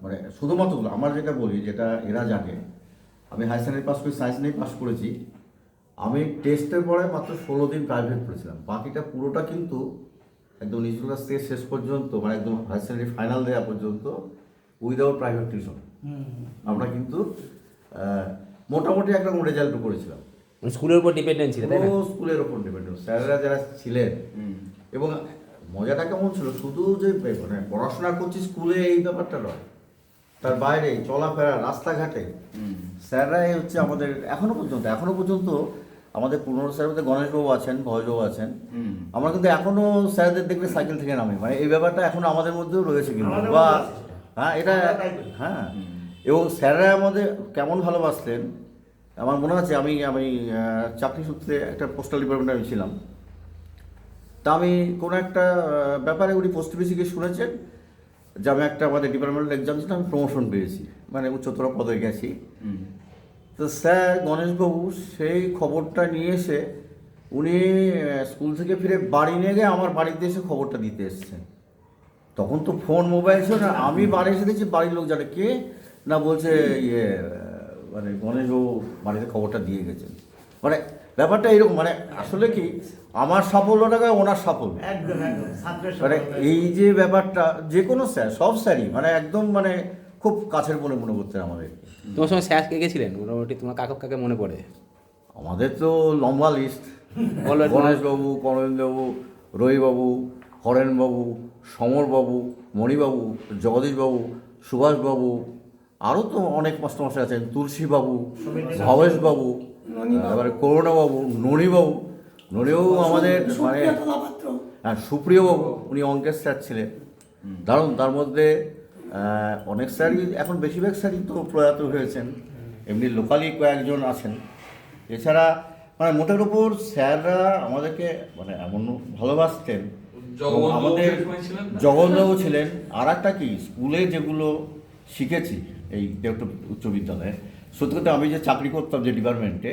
মানে শুধুমাত্র আমার যেটা বলি, যেটা এরা জানে, আমি হায়ার সেকেন্ডারি পাস করি, সায়েন্স নিয়ে পাস করেছি। আমি টেস্টের পরে মাত্র 16 দিন প্রাইভেট পড়েছিলাম, বাকিটা পুরোটা কিন্তু একদম নিজের ক্লাস থেকে শেষ পর্যন্ত, মানে একদম হায়ার সেকেন্ডারি ফাইনাল দেওয়া পর্যন্ত উইদাউট প্রাইভেট টিউশন আমরা কিন্তু মোটামুটি একটা রেজাল্ট করেছিলাম। স্কুলের উপর ডিপেন্ডেন্ট ছিল, তাই না? স্কুলের ওপর ডিপেন্ডেন্ট, স্যাররা যারা ছিলেন। এবং মজাটা কেমন ছিল, শুধু যে মানে পড়াশোনা করছি স্কুলে এই ব্যাপারটা নয়, তার বাইরে চলাফেরা রাস্তাঘাটে স্যাররাই হচ্ছে আমাদের এখনো পর্যন্ত আমাদের পুরনো স্যারের মধ্যে গণেশবাবু আছেন, ভয়বাবু আছেন। আমরা কিন্তু এখনো স্যারদের দেখলে সাইকেল থেকে নামি, মানে এই ব্যাপারটা এখনো আমাদের মধ্যেও রয়েছে কিন্তু। বা হ্যাঁ, এটা হ্যাঁ। এবং স্যাররা আমাদের কেমন ভালোবাসতেন আমার মনে আছে। আমি চাকরি সূত্রে একটা পোস্টাল ডিপার্টমেন্টে আমি ছিলাম। তা আমি কোনো একটা ব্যাপারে উনি পোস্ট অফিসে গিয়ে শুনেছেন যে আমি একটা আমাদের ডিপার্টমেন্টাল এক্সাম ছিল, আমি প্রমোশন পেয়েছি, মানে উচ্চতর পদে গেছি। তো স্যার গণেশবাবু সেই খবরটা নিয়ে এসে উনি স্কুল থেকে ফিরে বাড়ি নিয়ে গিয়ে আমার বাড়িতে এসে খবরটা দিতে এসছেন। তখন তো ফোন মোবাইল ছিল না, আমি বাড়ি এসে দেখছি বাড়ির লোক জানে কে না, বলছে মানে গণেশবাবু বাড়িতে খবরটা দিয়ে গেছেন। মানে ব্যাপারটা এরকম, মানে আসলে কি আমার সাফল্যটাকে ওনার সাফল্য, মানে এই যে ব্যাপারটা যে কোনো স্যার, সব স্যারই মানে একদম মানে খুব কাছের মনে করতেন আমাদের। তোমার সঙ্গে স্যার কে গেছিলেন মোটামুটি, তোমার কাকে মনে পড়ে? আমাদের তো লম্বা লিস্ট, গণেশবাবু, কনকেন্দ্রবাবু, রবিবাবু, হরেনবাবু, সমরবাবু, মণিবাবু, জগদীশবাবু, সুভাষবাবু, আরও তো অনেক মাস্টারমশাই আছেন, তুলসীবাবু, ভবেশবাবু, তারপরে করুণাবাবু, ননীবাবু আমাদের মানে, হ্যাঁ, সুপ্রিয়বাবু, উনি অঙ্কের স্যার ছিলেন, দারুণ। তার মধ্যে অনেক স্যারই, এখন বেশিরভাগ স্যারই তো প্রয়াত হয়েছেন, এমনি লোকালি কয়েকজন আছেন। এছাড়া মানে মোটের উপর স্যাররা আমাদেরকে মানে এমন ভালোবাসতেন। আমাদের জগন্নাথবাবু ছিলেন। আর একটা কি, স্কুলে যেগুলো শিখেছি এই দেবটা উচ্চ বিদ্যালয়ে, সত্যি কথা আমি যে চাকরি করতাম যে ডিপার্টমেন্টে,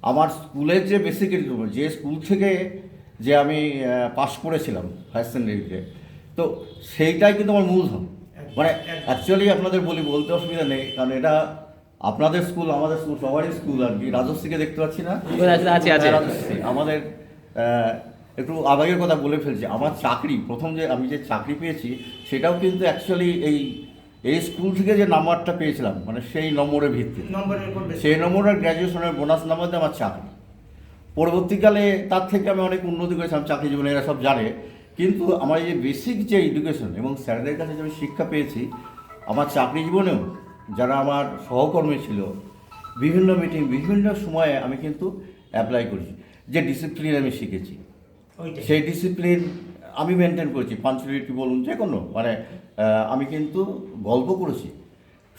আমার স্কুলের যে বেসিক এডুকেশন, যে স্কুল থেকে যে আমি পাস করেছিলাম হায়ার সেকেন্ডারিতে, তো সেইটাই কিন্তু আমার মূলধন। মানে অ্যাকচুয়ালি আপনাদের বলতে অসুবিধা নেই, কারণ এটা আপনাদের স্কুল, আমাদের স্কুল, সবারই স্কুল আর কি। রাজশ্রীকে দেখতে পাচ্ছি না, রাজশ্রী আমাদের একটু আবেগের কথা বলে ফেলছি। আমার চাকরি, প্রথম যে আমি যে চাকরি পেয়েছি, সেটাও কিন্তু অ্যাকচুয়ালি এই স্কুল থেকে যে নাম্বারটা পেয়েছিলাম, মানে সেই নম্বরের ভিত্তিতে, সেই নম্বরের গ্র্যাজুয়েশনের বোনাস নাম্বার দিয়ে আমার চাকরি। পরবর্তীকালে তার থেকে আমি অনেক উন্নতি করেছিলাম চাকরি জীবনে, এরা সব জানে। কিন্তু আমার এই যে বেসিক যে এডুকেশন এবং স্যারদের কাছে যে আমি শিক্ষা পেয়েছি, আমার চাকরি জীবনেও যারা আমার সহকর্মী ছিল, বিভিন্ন মিটিং, বিভিন্ন সময়ে আমি কিন্তু অ্যাপ্লাই করেছি। যে ডিসিপ্লিন আমি শিখেছি, সেই ডিসিপ্লিন আমি মেনটেন করেছি। পাঞ্চুয়ালিটি বলুন, যে কোনো মানে আমি কিন্তু গল্প করেছি।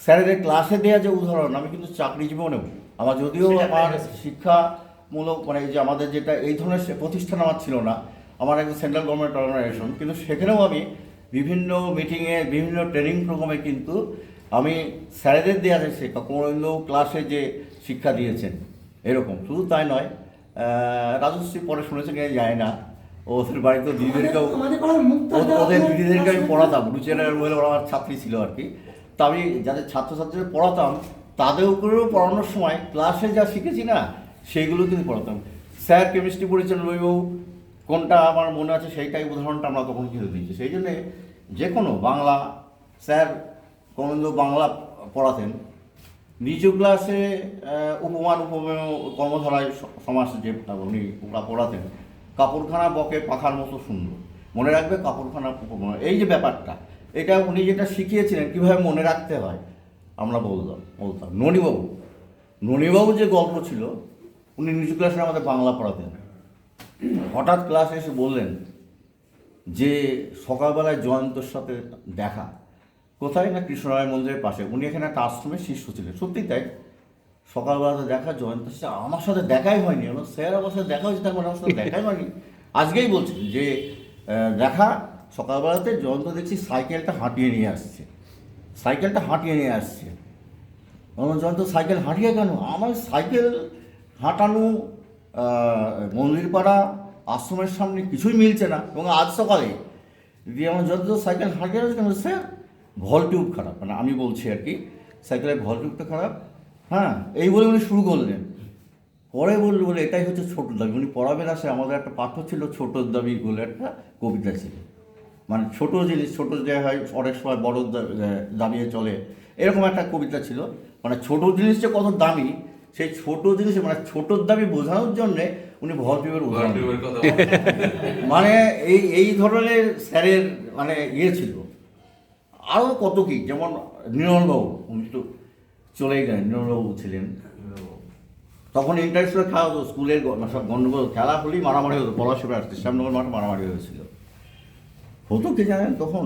স্যারেদের ক্লাসে দেওয়া যে উদাহরণ, আমি কিন্তু চাকরি জীবনেও আমার, যদিও আমার শিক্ষামূলক মানে এই যে আমাদের যেটা এই ধরনের প্রতিষ্ঠান আমার ছিল না, আমার একজন সেন্ট্রাল গভর্নমেন্ট অর্গানাইজেশন, কিন্তু সেখানেও আমি বিভিন্ন মিটিংয়ে, বিভিন্ন ট্রেনিং প্রোগ্রামে কিন্তু আমি স্যারেদের দেওয়া যে শিক্ষা, কোনো ক্লাসে যে শিক্ষা দিয়েছেন এরকম। শুধু তাই নয়, রাজশ্রী পরে শুনেছে কিনা যায় না, ওদের বাড়িতে দিদিদেরকেও, ওদের দিদিদেরকে আমি পড়াতাম, রুচেরার বলে ওরা আমার ছাত্রী ছিল আর কি। তা আমি যাদের ছাত্রছাত্রীদের পড়াতাম, তাদেরকেও পড়ানোর সময় ক্লাসে যা শিখেছি না, সেইগুলো কিন্তু পড়াতাম। স্যার কেমিস্ট্রি পড়েছেন, রবিবাবু কোনটা আমার মনে আছে সেইটাই উদাহরণটা আমরা তখন কিন্তু দিয়েছি। সেই জন্যে যে কোনো বাংলা স্যার কোনদিন বাংলা পড়াতেন, নিজ ক্লাসে উপমান উপমেয় কর্মধারায় সমাস যে উনি ওরা পড়াতেন, কাপড়খানা বকে পাখার মতো সুন্দর, মনে রাখবে কাপড়খানা উপমা, এই যে ব্যাপারটা, এটা উনি যেটা শিখিয়েছিলেন কীভাবে মনে রাখতে হয় আমরা বলতাম। ননীবাবু যে গল্প ছিল, উনি নিজ ক্লাসে আমাদের বাংলা পড়াতেন। হঠাৎ ক্লাসে এসে বললেন যে সকালবেলায় জয়ন্তর সাথে দেখা, কোথায় না কৃষ্ণরায় মন্দিরের পাশে, উনি এখানে একটা আশ্রমের শিষ্য ছিলেন। সত্যি তাই, সকালবেলাতে দেখা জয়ন্তের সাথে, আমার সাথে দেখাই হয়নি, এবং স্যার আমার সাথে দেখা হয়েছে, তার মানে আমার সাথে দেখাই হয়নি। আজকেই বলছি যে দেখা সকালবেলাতে জয়ন্ত দেখছি সাইকেলটা হাঁটিয়ে নিয়ে আসছে, জয়ন্ত সাইকেল হাঁটিয়ে কেন? আমার সাইকেল হাঁটানো মন্দিরপাড়া আশ্রমের সামনে কিছুই মিলছে না। এবং আজ সকালে দিয়ে আমার যত সাইকেল হাঁটিয়ে আসছে কেন স্যার, ভল টিউব খারাপ, মানে আমি বলছি আর কি, সাইকেলের ভল টিউবটা খারাপ, হ্যাঁ, এই বলে উনি শুরু করলেন। পরে বলে এটাই হচ্ছে ছোটোর দাবি। উনি পড়াবেন আসে, আমাদের একটা পাঠ্য ছিল ছোটোর দাবি বলে একটা কবিতা ছিল, মানে ছোটো জিনিস ছোটো যে হয় অনেক সময় বড় দাবিয়ে চলে, এরকম একটা কবিতা ছিল। মানে ছোটো জিনিস যে কত দামি, সেই ছোটো জিনিস মানে ছোটোর দাবি বোঝানোর জন্যে উনি ভল টিউবের উদাহরণ মানে এই ধরনের স্যারের মানে ইয়ে ছিল। আরও কত কি, যেমন নির্মলবাবু, উনি তো চলেই গেলেন, নির্মলবাবু ছিলেন। তখন ইন্টারস্কুলের খেলা হতো, স্কুলের সব গণ্ডগোল, খেলা হলেই মারামারি হতো, পলাশিবার আসতে শ্যামনগর মাঠে মারামারি হয়েছিল। হতো কি জানেন, তখন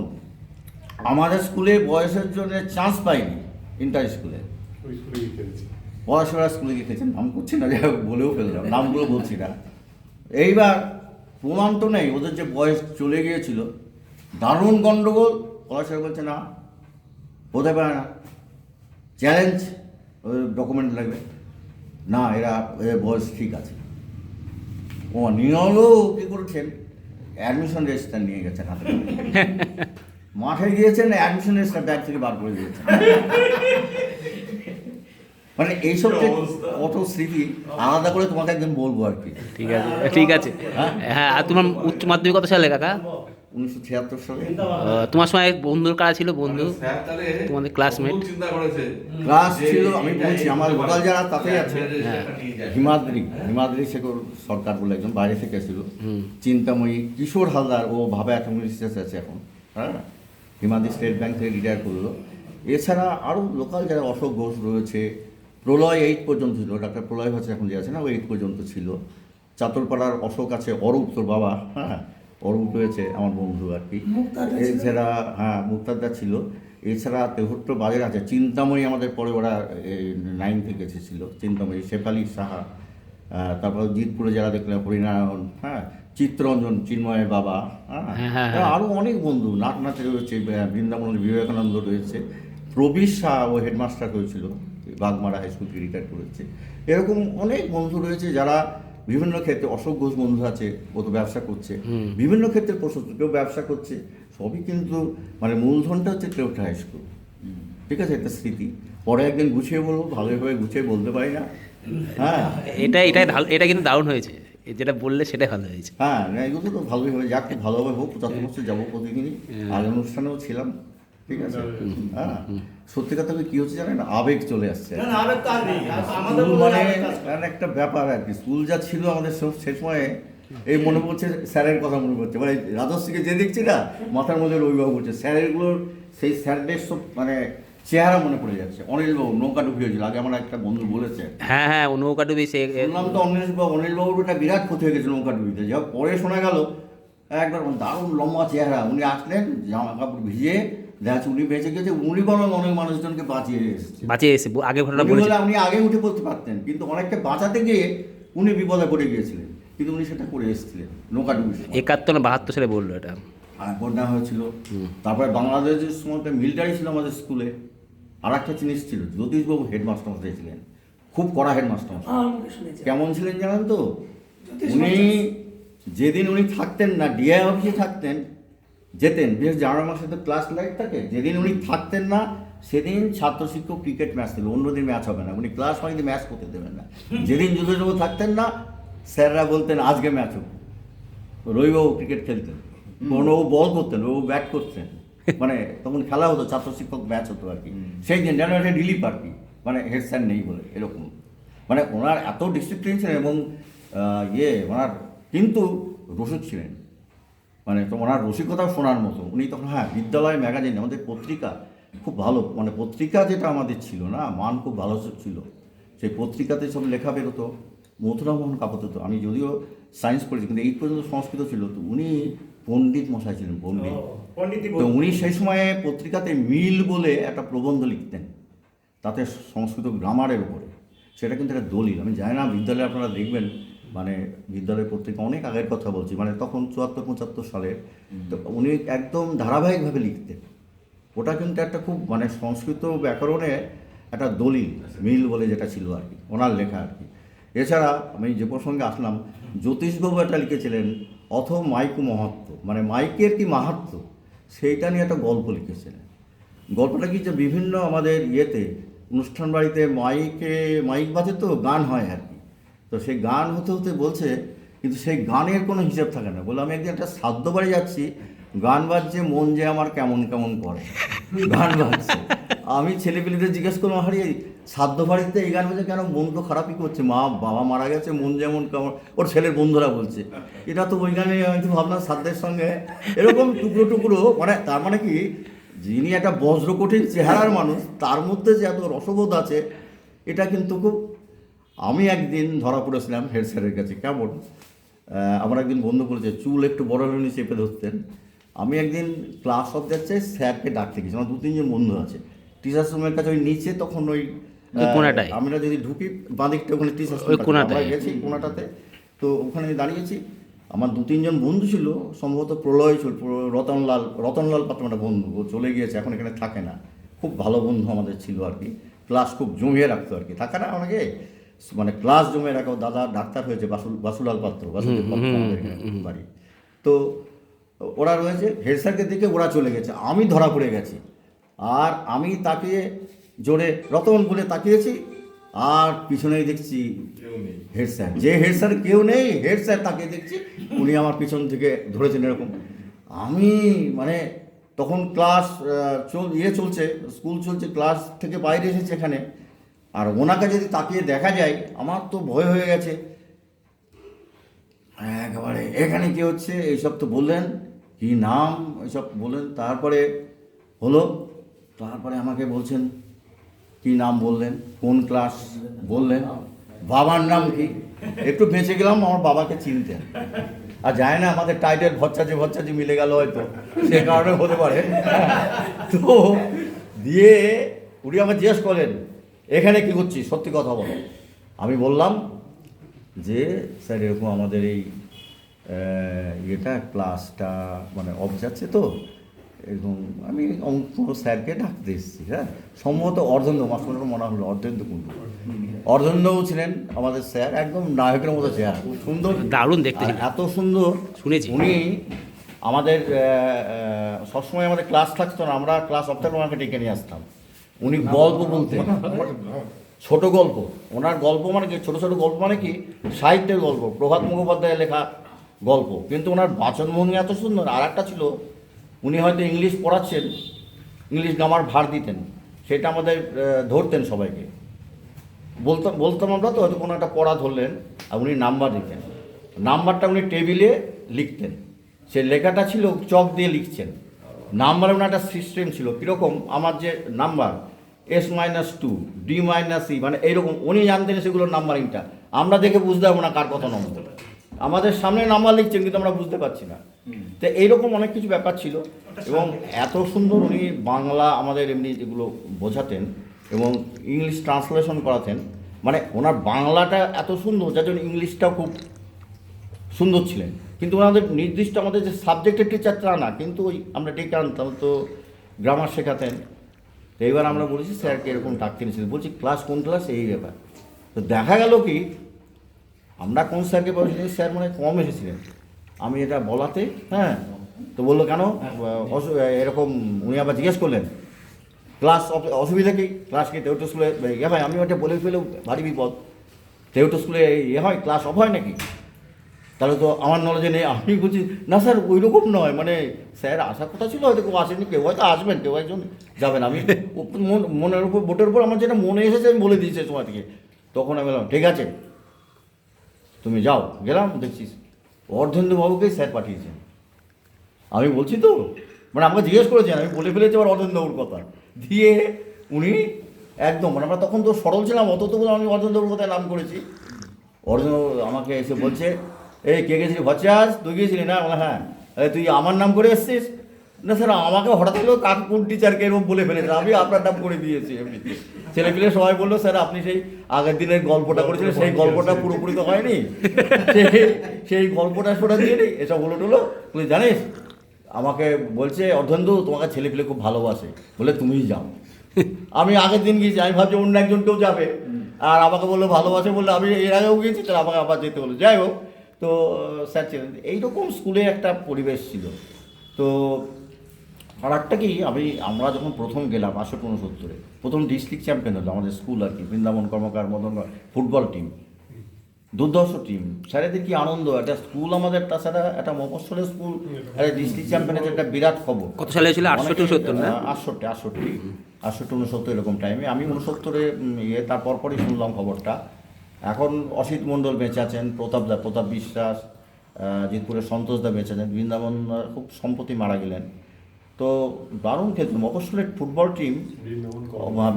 আমাদের স্কুলে বয়সের জন্য চান্স পাইনি ইন্টার স্কুলে, পড়াশোনার স্কুলে গিয়ে খেয়েছেন, নাম করছি না, যাই হোক বলেও ফেললাম, নামগুলো বলছি না। এইবার প্রমাণ তো নেই, ওদের যে বয়স চলে গিয়েছিল, দারুণ গণ্ডগোল, পড়াশোনা বলছে না, হতে পারে না, চ্যালেঞ্জ, ওদের ডকুমেন্ট লাগবে না, এদের বয়স ঠিক আছে। ও নিয়লও কী করেছেন, অ্যাডমিশন রেজিস্টার নিয়ে গেছেন হাতে করে। মাঠে গিয়েছেন, অ্যাডমিশন রেজিস্টার ব্যাগ থেকে বার করে দিয়েছেন। মানে এইসব যে কত স্মৃতি, আলাদা করে তোমাকে একদিন বলবো আর কি। ঠিক আছে, ঠিক আছে। হ্যাঁ, আর তোমার উচ্চ মাধ্যমিক কত সালে কাকা? 1976 সালে। তোমার সময় বন্ধুর কারা ছিল, বন্ধু তোমাদের ক্লাসমেট? ক্লাস ছিল, আমি বলছি আমার লোকাল যারা তাতেই আছে, হিমাদ্রি শেখর সরকার বলে একজন বাইরে থেকে এসেছিল, চিন্তাময়ী, কিশোর হালদার, ও ভাবে অ্যাটমিক রিসার্চ আছে এখন, হ্যাঁ, হিমাদ্রি স্টেট ব্যাংক থেকে রিটায়ার করলো। এছাড়া আরও লোকাল যারা, অশোক ঘোষ রয়েছে, প্রলয় 8 পর্যন্ত ছিল, ডাক্তার প্রলয় হচ্ছে এখন যে আছে না, ও 8 পর্যন্ত ছিল। চাতরপাড়ার অশোক আছে, অরূপ তোর বাবা, হ্যাঁ, অরূপ রয়েছে আমার বন্ধু আর কি। এছাড়া হ্যাঁ মুক্তারদা ছিল। এছাড়া তেহট্ট বাজার আছে, চিন্তাময়ী আমাদের পরে ওরা 9 থেকে এসেছিল, চিন্তাময়ী, শেফালি সাহা, তারপর জিতপুরে যারা দেখলাম হরিনারায়ণ, হ্যাঁ, চিত্তরঞ্জন, চিন্ময়ের বাবা, হ্যাঁ, আরও অনেক বন্ধু, নাটনাথে রয়েছে, বৃন্দাবনের বিবেকানন্দ রয়েছে, প্রবীর শাহ, ও হেডমাস্টার হয়েছিল, বাগমারা হাই স্কুল থেকে রিটায়ার করেছে। এরকম অনেক বন্ধু রয়েছে যারা বিভিন্ন ক্ষেত্রে, অশোক ঘোষ বন্ধু আছে, ও তো ব্যবসা করছে, বিভিন্ন ক্ষেত্রে প্রশস্ত, কেউ ব্যবসা করছে, সবই কিন্তু মানে মূলধনটা হচ্ছে তেহট্ট হাই স্কুল। ঠিক আছে, একটা স্মৃতি, পরে একদিন গুছিয়ে বলবো, ভালোভাবে গুছিয়ে বলতে পারি না। হ্যাঁ, এটা কিন্তু দারুণ হয়েছে, যেটা বললে সেটাই ভালো হয়েছে। হ্যাঁ, এগুলো তো ভালোই হবে, যাক খুব ভালোভাবে হোক, 75 বছর যাবো প্রতিদিনই, আগের অনুষ্ঠানেও ছিলাম। ঠিক আছে, হ্যাঁ, সত্যি কথা কি হচ্ছে জানেন, আবেগ চলে আসছে স্কুল মানে একটা ব্যাপার আর কি। স্কুল যা ছিল আমাদের সে সময়ে, এই মনে পড়ছে স্যারের কথা মনে পড়ছে, মানে রাজস্বীকে যে দেখছি না, মাথার মধ্যে রবিবাবু পড়ছে, স্যারেরগুলোর সেই স্যারদের সব মানে চেহারা মনে পড়ে যাচ্ছে। অনিলবাবু নৌকা ডুবি হয়েছিল, আগে আমার একটা বন্ধু বলেছে, হ্যাঁ হ্যাঁ, নৌকা ডুবি, শুনলাম তো অনিলবাবুর একটা বিরাট ক্ষতি হয়ে গেছে নৌকা ডুবিতে, যা পরে শোনা গেল একবার দারুণ লম্বা চেহারা, উনি আসলেন জামা কাপড় ভিজে, দেখা যাচ্ছে উনি বেঁচে গেছে, উনি বরং অনেক মানুষজনকে বাঁচিয়ে এসে আগে ঘটনা বলে, উনি আগে উঠে পড়তে পারতেন, কিন্তু অনেককে বাঁচাতে গিয়ে উনি বিপদে পড়ে গিয়েছিলেন, কিন্তু উনি সেটা করে এসেছিলেন নৌকা ডুবি। 71 না 72 সালে বললো এটা, বন্যা হয়েছিল। তারপরে বাংলাদেশের সময় মিলিটারি ছিল আমাদের স্কুলে। আর একটা জিনিস ছিল, জ্যোতিষবাবু হেডমাস্টার মশাই ছিলেন, খুব কড়া হেডমাস্টার মশাই। কেমন ছিলেন জানেন তো, উনি যেদিন উনি থাকতেন না, ডিআই অফিসে থাকতেন, যেতেন, বিশেষ জানুয়ারি মাসে তো ক্লাস লাইট থাকে, যেদিন উনি থাকতেন না সেদিন ছাত্র শিক্ষক ক্রিকেট ম্যাচ ছিল, অন্যদিন ম্যাচ হবে না, উনি ক্লাস হয়নি ম্যাচ করতে দেবেন না। যেদিন জ্যোতিষবাবু থাকতেন না, স্যাররা বলতেন আজকে ম্যাচ হোক, রবিবাবু ক্রিকেট খেলতেন, ও বল করতেন, ও ব্যাট করতেন, মানে তখন খেলা হতো, ছাত্র শিক্ষক ম্যাচ হতো আর কি। সেই দিন যেন একটা রিলিফ আর কি, মানে হেড স্যার নেই বলে এরকম, মানে ওনার এত ডিসিপ্লিন ছিলেন এবং ওনার কিন্তু রসিক ছিলেন, মানে তো ওনার রসিকতাও শোনার মতো। উনি তখন হ্যাঁ বিদ্যালয় ম্যাগাজিন, আমাদের পত্রিকা খুব ভালো, মানে পত্রিকা যেটা আমাদের ছিল না, মান খুব ভালো ছিল, সেই পত্রিকাতে সব লেখা বেরোতো, মথুরামোহন কাপাতো। আমি যদিও সায়েন্স পড়েছি, কিন্তু 8 পর্যন্ত সংস্কৃত ছিল, তো উনি পণ্ডিত মশাই ছিলেন, পণ্ডিত। তো উনি সেই সময়ে পত্রিকাতে মিল বলে একটা প্রবন্ধ লিখতেন, তাতে সংস্কৃত গ্রামারের উপরে, সেটা কিন্তু একটা দলিল। আমি জানি না বিদ্যালয়ে আপনারা দেখবেন, মানে বিদ্যালয় পত্রিকা অনেক আগের কথা বলছি, মানে তখন 74-75 সালের, তো উনি একদম ধারাবাহিকভাবে লিখতেন। ওটা কিন্তু একটা খুব মানে সংস্কৃত ব্যাকরণে একটা দলিল, মিল বলে যেটা ছিল আর কি, ওনার লেখা আর কি। এছাড়া আমি যে প্রসঙ্গে আসলাম, জ্যোতিষবাবু একটা লিখেছিলেন মাইকু মহাত্ম, মানে মাইকের কি মাহাত্ম, সেইটা নিয়ে একটা গল্প লিখেছিলেন। গল্পটা কি যে বিভিন্ন আমাদের ইয়েতে অনুষ্ঠান বাড়িতে মাইক বাজে তো গান হয় আর কি। তো সেই গান হতে হতে বলছে কিন্তু সেই গানের কোনো হিসেব থাকে না। বলে আমি একদিন একটা শ্রাদ্ধ বাড়ি যাচ্ছি, গান বাজছে, মন যে আমার কেমন কেমন করে, গান বাজছে। আমি ছেলেপিলেদের জিজ্ঞেস করলাম, হারিয়ে শ্রাদ্ধ বাড়িতে এই গান বাজে কেন? মন তো খারাপই করছে, বাবা মারা গেছে, মন যেমন কেমন। ওর ছেলের বন্ধুরা বলছে এটা তো ওই গানে হয়তো ভাবলাম শ্রাদ্ধের সঙ্গে এরকম টুকরো টুকরো, মানে তার মানে কি যিনি একটা বজ্রকঠিন চেহারার মানুষ তার মধ্যে যে এত রসবোধ আছে, এটা কিন্তু খুব। আমি একদিন ধরা পড়েছিলাম হেড স্যারের কাছে। কেমন? আমার একদিন বন্ধু বলেছে চুল একটু বড় হলে উনি চেপে ধরতেন। আমি একদিন ক্লাস অফ যাচ্ছে, স্যারকে ডাকতে গেছি, আমার 2-3 জন বন্ধু আছে টিচার্স রুমের কাছে, ওই নিচে তখন ওই কোনাটায় আমরা যদি ঢুকি বাঁদিকটা ওখানে টিচার্স রুম গেছি কোনাটাতে। তো ওখানে দাঁড়িয়েছি, আমার 2-3 জন বন্ধু ছিল, সম্ভবত প্রলয় ছিল, রতনলাল পাত্র একটা বন্ধু, ও চলে গিয়েছে, এখন এখানে থাকে না। খুব ভালো বন্ধু আমাদের ছিল আর কি, ক্লাস খুব জমিয়ে রাখতো আর কি, থাকে না অনেকে মানে ক্লাস জমিয়ে রাখো। দাদা ডাক্তার হয়েছে, বাসুলাল পাত্র, বাসুদেব পাত্র আমাদের এখানে বাড়ি। তো ওরা রয়েছে, হেড স্যারকে দেখে ওরা চলে গেছে, আমি ধরা পড়ে গেছি। আর আমি তাকিয়ে জোরে রতন বলে তাকিয়েছি, আর পিছনেই দেখছি হেড স্যার। যে হেড স্যার কেউ নেই, হেড স্যার তাকিয়ে দেখছি, উনি আমার পিছন থেকে ধরেছেন এরকম। আমি মানে তখন ক্লাস চলছে, স্কুল চলছে, ক্লাস থেকে বাইরে এসেছে এখানে, আর ওনাকে যদি তাকিয়ে দেখা যায় আমার তো ভয় হয়ে গেছে একেবারে। এখানে কি হচ্ছে এইসব তো বললেন, কি নাম এইসব বললেন, তারপরে হলো, তারপরে আমাকে বলছেন কি নাম বললেন, কোন ক্লাস বললেন, বাবার নাম কি। একটু বেঁচে গেলাম, আমার বাবাকে চিনতেন। আর যায় না, আমাদের টাইটেল ভচ্চাজি মিলে গেল হয়তো, সে কারণে হতে পারে। তো দিয়ে উনি আমাকে জিজ্ঞেস করেন এখানে কি করছিস, সত্যি কথা বলো। আমি বললাম যে স্যার এরকম আমাদের এই ইয়েটা ক্লাসটা মানে অফ যাচ্ছে তো, এরকম আমি অঙ্ক স্যারকে ডাকতে এসেছি। হ্যাঁ, সম্ভবত অর্ধেন্দু মাস্টারের মনে হলো, অর্ধেন্দু কুণ্ডু, অর্ধেন্দুও ছিলেন আমাদের স্যার, একদম নায়কের মতো চেহারা, খুব সুন্দর, দারুণ দেখতে, এত সুন্দর শুনেছি। উনি আমাদের সবসময় আমাদের ক্লাস থাকতো না, আমরা ক্লাস অফ থাকলে ওনাকে ডেকে নিয়ে আসতাম। উনি গল্প বলতেন, ছোট গল্প। ওনার গল্প মানে কি, ছোট ছোট গল্প মানে কি সাহিত্যের গল্প, প্রভাত মুখোপাধ্যায়ের লেখা গল্প, কিন্তু ওনার বাচনভঙ্গি এত সুন্দর। আর একটা ছিল, উনি হয়তো ইংলিশ পড়াচ্ছেন, ইংলিশ গ্রামার ভার দিতেন, সেটা আমাদের ধরতেন সবাইকে, বলতাম আমরা তো হয়তো কোনো একটা পড়া ধরলেন, আর উনি নাম্বার দিতেন, নাম্বারটা উনি টেবিলে লিখতেন, সে লেখাটা ছিল চক দিয়ে লিখছেন। নাম্বারে ওনার একটা সিস্টেম ছিল, কীরকম আমার যে নাম্বার S-2 D-E, মানে এইরকম উনি জানতেন সেগুলোর নাম্বারিংটা, আমরা দেখে বুঝতে পারবো না কার কত নম্বর, আমাদের সামনে নাম্বার লিখছেন কিন্তু আমরা বুঝতে পারছি না। তো এইরকম অনেক কিছু ব্যাপার ছিল, এবং এত সুন্দর উনি বাংলা আমাদের এমনি যেগুলো বোঝাতেন এবং ইংলিশ ট্রান্সলেশন করাতেন, মানে ওনার বাংলাটা এত সুন্দর, যার জন্য ইংলিশটাও খুব সুন্দর ছিলেন। কিন্তু ওনাদের নির্দিষ্ট আমাদের যে সাবজেক্টের টিচার তা না, কিন্তু ওই আমরা ডেকে আনতাম, তো গ্রামার শেখাতেন। তো এইবার আমরা বলেছি স্যারকে এরকম ডাকতে নিয়েছিলেন, বলছি ক্লাস কোন ক্লাস, এই ব্যাপার। তো দেখা গেল কি আমরা কোন স্যারকে বলেছিলেন, স্যার মানে কম এসেছিলেন, আমি এটা বলাতে, হ্যাঁ, তো বললো কেন এরকম। উনি আবার জিজ্ঞেস করলেন ক্লাস অসুবিধা কি, ক্লাস কি তেউটো স্কুলে ইয়ে হয়, আমি ওটা বলে ফেলেও ভারী বিপদ, তেউটো স্কুলে ইয়ে হয়, ক্লাস অফ হয় নাকি, তাহলে তো আমার নলেজে নেই। আমি বলছি না স্যার ওই রকম নয়, মানে স্যার আসার কথা ছিল, হয়তো কেউ আসেনি, কেউ হয়তো আসবেন, কেউ একজন যাবেন। আমি মনের উপর বোটের উপর আমার যেটা মনে এসেছে আমি বলে দিয়েছি সময় থেকে। তখন আমি বললাম ঠিক আছে তুমি যাও। গেলাম, দেখছিস অর্ধেন্দুবাবুকেই স্যার পাঠিয়েছেন। আমি বলছি তো, মানে আমাকে জিজ্ঞেস করেছেন, আমি বলে ফেলেছি আবার অর্ধেন্দুবাবুর কথা দিয়ে উনি একদম, মানে আমরা তখন তো সরল ছিলাম, অত তো আমি অর্ধেন্দুবাবুর কথায় নাম করেছি। অর্জুন আমাকে এসে বলছে এই কে গেছিলি ভচ্চাস, তুই গিয়েছিলি না? বলে হ্যাঁ। তুই আমার নাম করে এসছিস? না স্যার আমাকে হঠাৎ হলেও কাক কোন টিচারকে এরকম বলে ফেলেছে, আমি আপনার নাম করে দিয়েছি এমনিতে। ছেলেপিলে সবাই বললো স্যার আপনি সেই আগের দিনের গল্পটা করেছিলেন, সেই গল্পটা পুরোপুরি তো হয়নি, সেই গল্পটা শোনা দিয়ে নি, এসব হলো টুলো। তুই জানিস আমাকে বলছে অর্ধেন্দু তোমাকে ছেলেপিলে খুব ভালোবাসে, বলে তুমিই যাও। আমি আগের দিন গিয়েছি, আমি ভাবছি অন্য একজন কেউ যাবে, আর আমাকে বললো ভালোবাসে, বললে আমি এর আগেও গিয়েছি, তাহলে আমাকে আবার যেতে হলো। যাই হোক, তো স্যার ছিলেন, এইরকম স্কুলে একটা পরিবেশ ছিল। তো আর একটা কি আমরা যখন প্রথম গেলাম 68-69 প্রথম ডিস্ট্রিক্ট চ্যাম্পিয়ন হলো আমাদের স্কুল আর কি, বৃন্দাবন কর্মকার মদন ফুটবল টিম, দুর্ধর্ষ টিম। স্যারেদের কি আনন্দ, একটা স্কুল আমাদের, তাছাড়া একটা মফস্বলের স্কুল, একটা ডিস্ট্রিক্ট চ্যাম্পিয়নের একটা বিরাট খবর। কত সালে ছিল? 68-69 না? 68-69 এরকম টাইমে। আমি 69-এ তারপর পরই শুনলাম খবরটা। এখন অসিত মণ্ডল বেঁচে আছেন, প্রতাপ বিশ্বাস, জিতপুরের সন্তোষদা বেঁচে আছেন, বৃন্দাবন খুব সম্প্রতি মারা গেলেন। তো দারুণ খেলতো মফস্বলের ফুটবল টিম,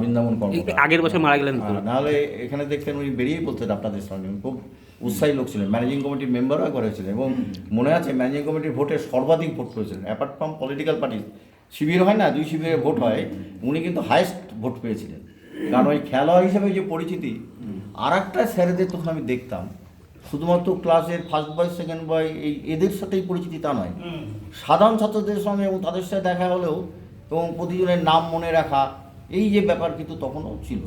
বৃন্দাবন কর্মকার। আগের বছর মারা গেলেন তো। নাহলে এখানে দেখতেন উনি বেরিয়েই বলতেন আপনাদের সঙ্গে, খুব উৎসাহী লোক ছিলেন। ম্যানেজিং কমিটির মেম্বারও একবার হয়েছিলেন এবং মনে আছে ম্যানেজিং কমিটির ভোটে সর্বাধিক ভোট করেছিলেন, অ্যাপার্ট ফ্রম পলিটিক্যাল পার্টি। শিবির হয় না, 2 শিবিরে ভোট হয়, উনি কিন্তু হায়েস্ট ভোট পেয়েছিলেন। কারণ ওই খেলোয়াড় হিসেবে যে পরিচিতি। আর একটা স্যারেদের তখন আমি দেখতাম, শুধুমাত্র ক্লাসের ফার্স্ট বয় সেকেন্ড বয় এদের সাথেই পরিচিতি তা নয়, সাধারণ ছাত্রদের সঙ্গে এবং তাদের সাথে দেখা হলেও এবং প্রতিজনের নাম মনে রাখা, এই যে ব্যাপার কিন্তু তখনও ছিল।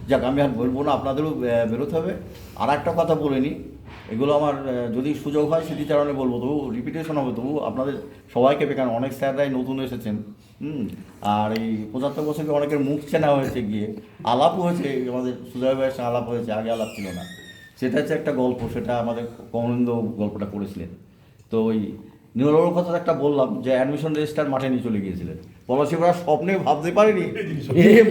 যাক, আমি আর বলবো না, আপনাদেরও বেরোতে হবে। আর একটা কথা বলে নিই, এগুলো আমার যদি সুযোগ হয় স্মৃতিচারণে বলবো, তবু রিপিটেশন হবে, তবু আপনাদের সবাইকে কারণ অনেক স্যাররাই নতুন এসেছেন। আর এই 75 বছরে অনেকের মুখ চেনা হয়েছে, গিয়ে আলাপও হয়েছে, আমাদের সুজয় ভাইয়ের সঙ্গে আলাপ হয়েছে, আগে আলাপ ছিল না। সেটা হচ্ছে একটা গল্প, সেটা আমাদের কমলেন্দু গল্পটা করেছিলেন। তো ওই নিউরোর কথা একটা বললাম যে অ্যাডমিশন রেজিস্টার মাঠে নিয়ে চলে গিয়েছিলেন, পলাশিরা স্বপ্নে ভাবতে পারেনি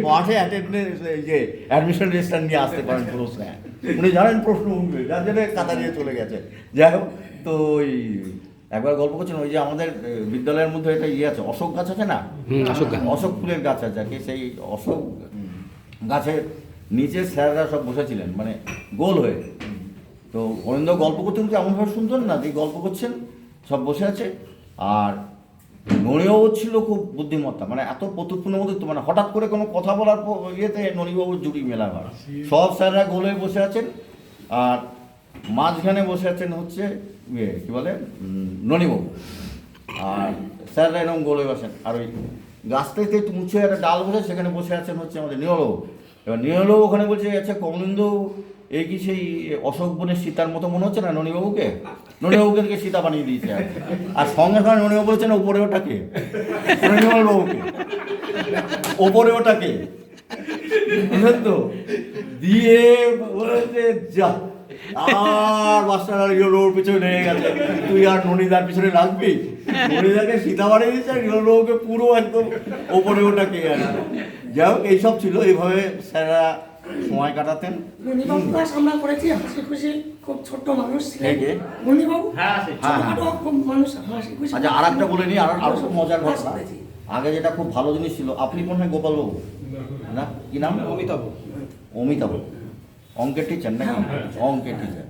মাঠে অ্যাটেন্ডেন্স যে অ্যাডমিশন রেজিস্টার নিয়ে আসতে পারেন প্রশ্ন। উনি জানেন প্রশ্ন উঠবে, যার জন্য কাতা নিয়ে চলে গেছে। যাই হোক, তো ওই একবার গল্প করছেন, ওই যে আমাদের বিদ্যালয়ের মধ্যে একটা আছে, অশোক গাছ আছে না, অশোক ফুলের গাছ আছে আর কি, সেই অশোক গাছের নিচে স্যাররা সব বসেছিলেন, মানে গোল হয়ে। তো অরিন্দ গল্প করতে কিন্তু এমনভাবে শুনতেন না, যে গল্প করছেন সব বসে আছে। আর ননিবাবু ছিল খুব বুদ্ধিমত্তা, মানে এত প্রতুৎপূর্ণ মধ্যে, মানে হঠাৎ করে কোনো কথা বলার ইয়েতে ননিবাবুর জুড়ি মেলা হয়। সব স্যাররা গোল হয়ে বসে আছেন, আর মাঝখানে বসে আছেন হচ্ছে কী বলে ননিবাবু, আর স্যাররা এরকম গোল হয়ে বসেন। আর ওই গাছটাতে একটু মুছে একটা ডাল বসে, সেখানে বসে আছেন হচ্ছে আমাদের নিয়লবাবু। এবার নিয়লবাবু ওখানে বলছে, আচ্ছা কমলেন্দু, এই কি সেই অশোক বনের সীতার মতো মনে হচ্ছে না ননিবাবুকে? ননিবাবুকে থেকে সীতা বানিয়ে দিয়েছে। আর সঙ্গে সঙ্গে ননিবাবু বলেছেন, ওপরে ওটাকে ননিবাবুকে, ওপরে ওটাকে, বুঝলেন তো? দিয়ে বলেছে যা, আর মাস্টার আর ইয়োর পিছনে লেগে গেছে, তুই আর ননিদার পিছনে লাগবি। ননিদাকে সীতা বানিয়ে দিয়েছে, আর ইয়োরকে পুরো একদম ওপরে ওটাকে। আর যাই হোক, এইসব ছিল, এইভাবে স্যাররা সময় কাটাতেন। ননিবাবু ক্লাস আমরা করেছি, হাসি খুশি, খুব ছোট্ট মানুষ ছিলেন ননিবাবু। ছোটখাটো খুব মানুষ, হাসি খুশি। আচ্ছা, আর একটা বলে নিই, আরো খুব মজার ঘটনা। আগে যেটা খুব ভালো জিনিস ছিল, আপনি মনে হয় গোপালবাবু না, কি নাম? অমিতাভ, অঙ্কের টিচার না? অঙ্কের টিচার।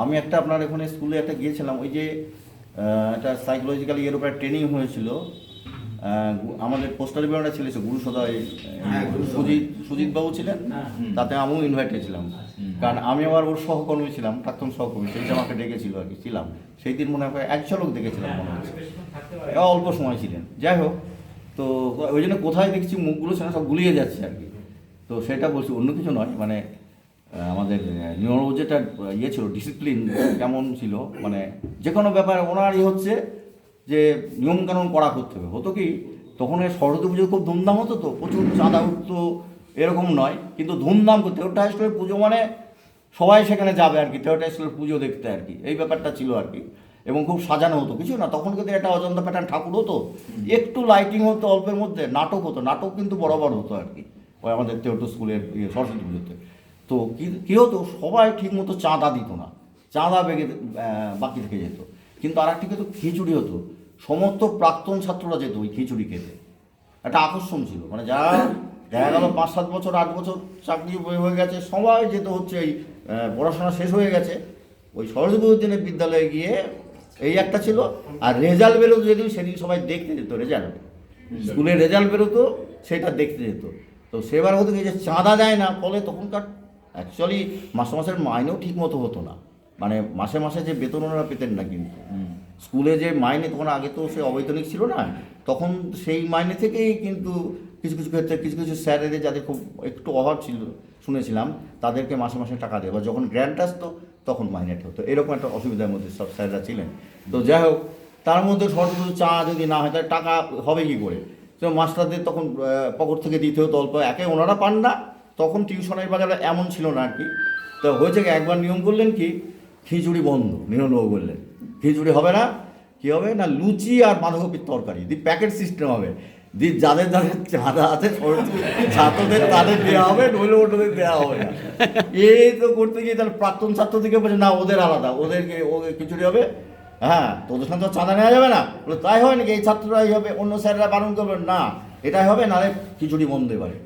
আমি একটা আপনার এখানে স্কুলে একটা গিয়েছিলাম, ওই যে একটা সাইকোলজিক্যাল ইয়ের উপরে ট্রেনিং হয়েছিল, আমাদের পোস্টাল বিভাগটা ছিল গুরুসদয়, সুজিতবাবু ছিলেন, তাতে আমিও ইনভাইটেড ছিলাম। কারণ আমি আবার ওর সহকর্মী ছিলাম, প্রাক্তন সহকর্মী, সেইটা আমাকে ডেকেছিল আর কি, ছিলাম সেই দিন। মনে হয় 1 ঝলক দেখেছিলাম মনে হচ্ছে, অল্প সময় ছিলেন। যাই হোক, তো ওই জন্য কোথায় দেখছি মুখগুলো সেটা সব গুলিয়ে যাচ্ছে আর কি। তো সেটা বলছি, অন্য কিছু নয়, মানে আমাদের নিউরো যেটা ইয়ে ছিল, ডিসিপ্লিন কেমন ছিল, মানে যে কোনো ব্যাপারে ওনারই হচ্ছে যে নিয়মকানুন কড়া করতে হবে। হতো কি, তখন সরস্বতী পুজো খুব ধুমধাম হতো, তো প্রচুর চাঁদা উঠতো, এরকম নয়, কিন্তু ধুমধাম করতে। ওটা স্কুলের পুজো মানে সবাই সেখানে যাবে আর কি, তেওটা স্কুলের পুজো দেখতে আর কি, এই ব্যাপারটা ছিল আর কি। এবং খুব সাজানো হতো, কিছু না, তখন কিন্তু একটা অজন্তা প্যাটার্ন ঠাকুর হতো, একটু লাইটিং হতো অল্পের মধ্যে, নাটক হতো, নাটক কিন্তু বরাবর হতো আর কি, ওই আমাদের তেওটো স্কুলের সরস্বতী পুজোতে। তো কী হতো, সবাই ঠিকমতো চাঁদা দিত না, চাঁদা বাকি থেকে যেত। কিন্তু আর একটি কিন্তু খিচুড়ি হতো, সমস্ত প্রাক্তন ছাত্ররা যেত ওই খিচুড়ি খেতে, একটা আকর্ষণ ছিল। মানে যারা দেখা গেল 5-7 বছর 8 বছর চাকরি হয়ে গেছে, সবাই যেত হচ্ছে এই পড়াশোনা শেষ হয়ে গেছে, ওই সরস্বতী পুজোর দিনে বিদ্যালয়ে গিয়ে, এই একটা ছিল। আর রেজাল্ট বেরোতো যেদিন, সেদিন সবাই দেখতে যেত রেজাল্ট, স্কুলের রেজাল্ট বেরোতো, সেটা দেখতে যেত। তো সেবার হতো কি, যে চাঁদা দেয় না, ফলে তখনকার অ্যাকচুয়ালি মাসের মাইনেও ঠিক মতো হতো না, মানে মাসে মাসে যে বেতন ওনারা পেতেন না, কিন্তু স্কুলে যে মাইনে, তখন আগে তো সে অবৈতনিক ছিল না, তখন সেই মাইনে থেকেই কিন্তু কিছু কিছু ক্ষেত্রে কিছু কিছু স্যারেদের যাদের খুব একটু অভাব ছিল শুনেছিলাম, তাদেরকে মাসে মাসে টাকা দেয়, বা যখন গ্র্যান্ট আসতো তখন মাইনেটা হতো। এরকম একটা অসুবিধার মধ্যে সব স্যাররা ছিলেন। তো যাই হোক, তার মধ্যে সরস্বতী চা যদি না হয়, তাহলে টাকা হবে কী করে? তো মাস্টারদের তখন পকেট থেকে দিতে হতো অল্প, একে ওনারা পান না, তখন টিউশনের বাজারে এমন ছিল না আর কি। তো হয়েছে কি, একবার নিয়ম করলেন কি, খিচুড়ি বন্ধ, নিরঞ্জনবাবু বললেন খিচুড়ি হবে না, কী হবে না, লুচি আর বাঁধাকপির তরকারি দি প্যাকেট সিস্টেম হবে, দি যাদের যাদের চাঁদা আছে ছাত্রদের তাদের দেওয়া হবে, নইলে ওদের দেওয়া হবে না। এই তো করতে গিয়ে তাহলে প্রাক্তন ছাত্র থেকে বলছে না ওদের আলাদা, ওদেরকে ওদের খিচুড়ি হবে, হ্যাঁ তোদের সাথে চাঁদা নেওয়া যাবে না। বলে তাই হয় নাকি, এই ছাত্ররাই হবে, অন্য স্যাররা বারণ করবেন না, এটাই হবে, নাহলে খিচুড়ি বন্ধ এবারে।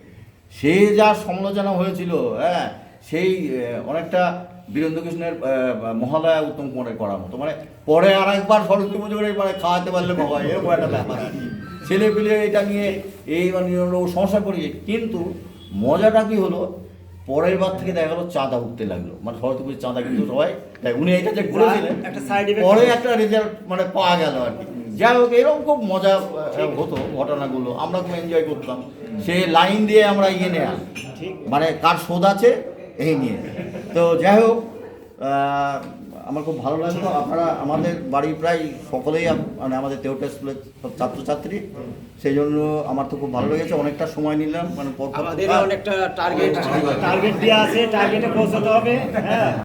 সে যা সমালোচনা হয়েছিল, হ্যাঁ সেই অনেকটা বীরেন্দ্র কৃষ্ণের মহালয়া উত্তম কুমারের করার মতো, মানে পরে আর একবার সরস্বতী পুজো করে মানে খাওয়াতে পারলে বাবা, এরকম একটা ব্যাপার আর কি। ছেলে পেলে এটা নিয়ে এইবার সমস্যা করেছে, কিন্তু মজাটা কি হলো, পরের বার থেকে দেখা গেলো চাঁদা উঠতে লাগলো, মানে সরস্বতী পুজোর চাঁদা কিন্তু সবাই উনি এটা যে করেছিলেন পরে একটা রেজাল্ট মানে পাওয়া গেল আর কি। যাই হোক, এরকম খুব মজা হতো ঘটনাগুলো, আমরা খুব এনজয় করতাম। সে লাইন দিয়ে আমরা ইয়ে নেয়া, মানে কার শোধ আছে এই নিয়ে। তো যাই হোক, আমার খুব ভালো লাগলো। আপনারা আমাদের বাড়ির প্রায় সকলেই মানে আমাদের তেওটা স্কুলের সব ছাত্রছাত্রী, সেই জন্য আমার তো খুব ভালো লেগেছে। অনেকটা সময় নিলাম, মানে আমাদের অনেকটা টার্গেট দেওয়া আছে, টার্গেটে পৌঁছাতে হবে। হ্যাঁ।